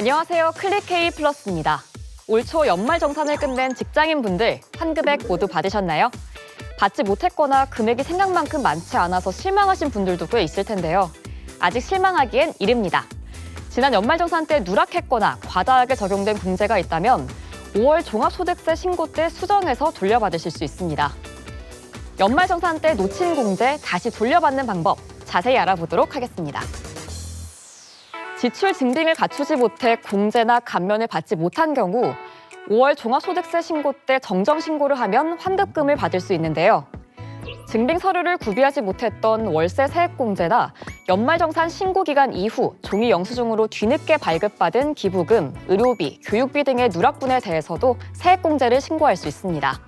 안녕하세요. 클릭K 플러스입니다. 올 초 연말정산을 끝낸 직장인분들 환급액 모두 받으셨나요? 받지 못했거나 금액이 생각만큼 많지 않아서 실망하신 분들도 꽤 있을 텐데요. 아직 실망하기엔 이릅니다. 지난 연말정산 때 누락했거나 과다하게 적용된 공제가 있다면 5월 종합소득세 신고 때 수정해서 돌려받으실 수 있습니다. 연말정산 때 놓친 공제 다시 돌려받는 방법 자세히 알아보도록 하겠습니다. 지출 증빙을 갖추지 못해 공제나 감면을 받지 못한 경우 5월 종합소득세 신고 때 정정 신고를 하면 환급금을 받을 수 있는데요. 증빙 서류를 구비하지 못했던 월세 세액공제나 연말정산 신고 기간 이후 종이 영수증으로 뒤늦게 발급받은 기부금, 의료비, 교육비 등의 누락분에 대해서도 세액공제를 신고할 수 있습니다.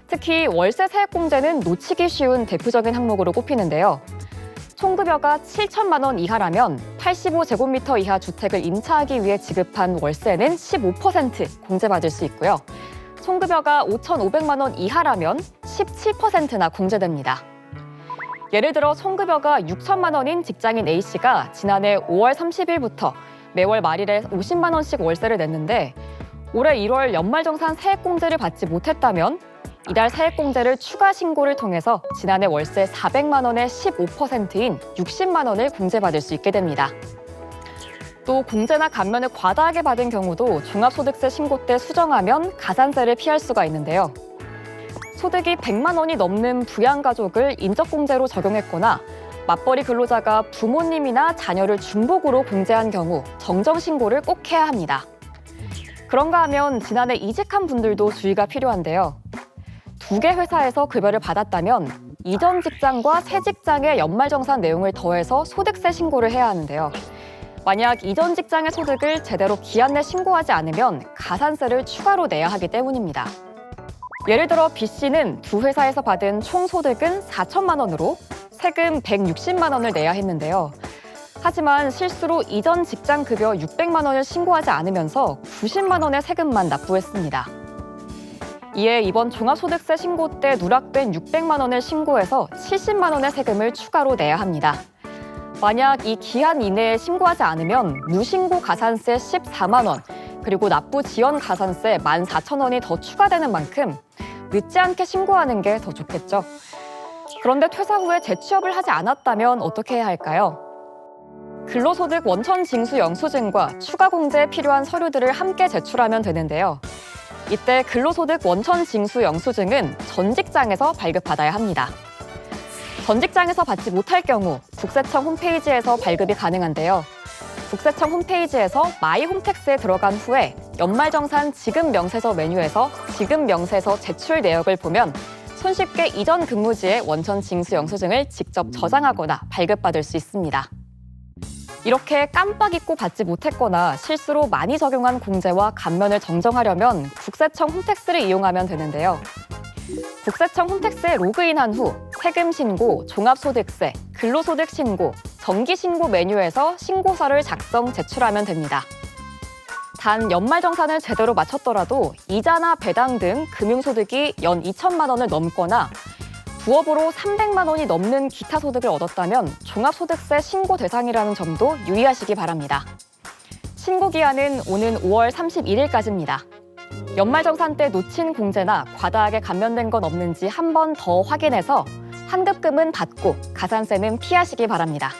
특히 월세 세액공제는 놓치기 쉬운 대표적인 항목으로 꼽히는데요. 총급여가 7천만 원 이하라면 85제곱미터 이하 주택을 임차하기 위해 지급한 월세는 15% 공제받을 수 있고요. 총급여가 5,500만 원 이하라면 17%나 공제됩니다. 예를 들어 총급여가 6천만 원인 직장인 A씨가 지난해 5월 30일부터 매월 말일에 50만 원씩 월세를 냈는데 올해 1월 연말정산 세액공제를 받지 못했다면 이달 세액공제를 추가 신고를 통해서 지난해 월세 400만 원의 15%인 60만 원을 공제받을 수 있게 됩니다. 또 공제나 감면을 과다하게 받은 경우도 종합소득세 신고 때 수정하면 가산세를 피할 수가 있는데요. 소득이 100만 원이 넘는 부양가족을 인적공제로 적용했거나 맞벌이 근로자가 부모님이나 자녀를 중복으로 공제한 경우 정정신고를 꼭 해야 합니다. 그런가 하면 지난해 이직한 분들도 주의가 필요한데요. 2개 회사에서 급여를 받았다면 이전 직장과 새 직장의 연말정산 내용을 더해서 소득세 신고를 해야 하는데요. 만약 이전 직장의 소득을 제대로 기한 내 신고하지 않으면 가산세를 추가로 내야 하기 때문입니다. 예를 들어 B씨는 2회사에서 받은 총 소득은 4천만 원으로 세금 160만 원을 내야 했는데요. 하지만 실수로 이전 직장 급여 600만 원을 신고하지 않으면서 90만 원의 세금만 납부했습니다. 이에 이번 종합소득세 신고 때 누락된 600만 원을 신고해서 70만 원의 세금을 추가로 내야 합니다. 만약 이 기한 이내에 신고하지 않으면 무신고 가산세 14만 원, 그리고 납부 지연 가산세 14,000원이 더 추가되는 만큼 늦지 않게 신고하는 게 더 좋겠죠. 그런데 퇴사 후에 재취업을 하지 않았다면 어떻게 해야 할까요? 근로소득 원천 징수 영수증과 추가 공제에 필요한 서류들을 함께 제출하면 되는데요. 이때 근로소득 원천 징수 영수증은 전 직장에서 발급받아야 합니다. 전 직장에서 받지 못할 경우 국세청 홈페이지에서 발급이 가능한데요. 국세청 홈페이지에서 마이 홈택스에 들어간 후에 연말정산 지급 명세서 메뉴에서 지급 명세서 제출 내역을 보면 손쉽게 이전 근무지의 원천 징수 영수증을 직접 저장하거나 발급받을 수 있습니다. 이렇게 깜빡 잊고 받지 못했거나 실수로 많이 적용한 공제와 감면을 정정하려면 국세청 홈택스를 이용하면 되는데요. 국세청 홈택스에 로그인한 후 세금 신고, 종합소득세, 근로소득 신고, 정기신고 메뉴에서 신고서를 작성, 제출하면 됩니다. 단 연말정산을 제대로 마쳤더라도 이자나 배당 등 금융소득이 연 2천만 원을 넘거나 부업으로 300만 원이 넘는 기타 소득을 얻었다면 종합소득세 신고 대상이라는 점도 유의하시기 바랍니다. 신고 기한은 오는 5월 31일까지입니다. 연말정산 때 놓친 공제나 과다하게 감면된 건 없는지 한 번 더 확인해서 환급금은 받고 가산세는 피하시기 바랍니다.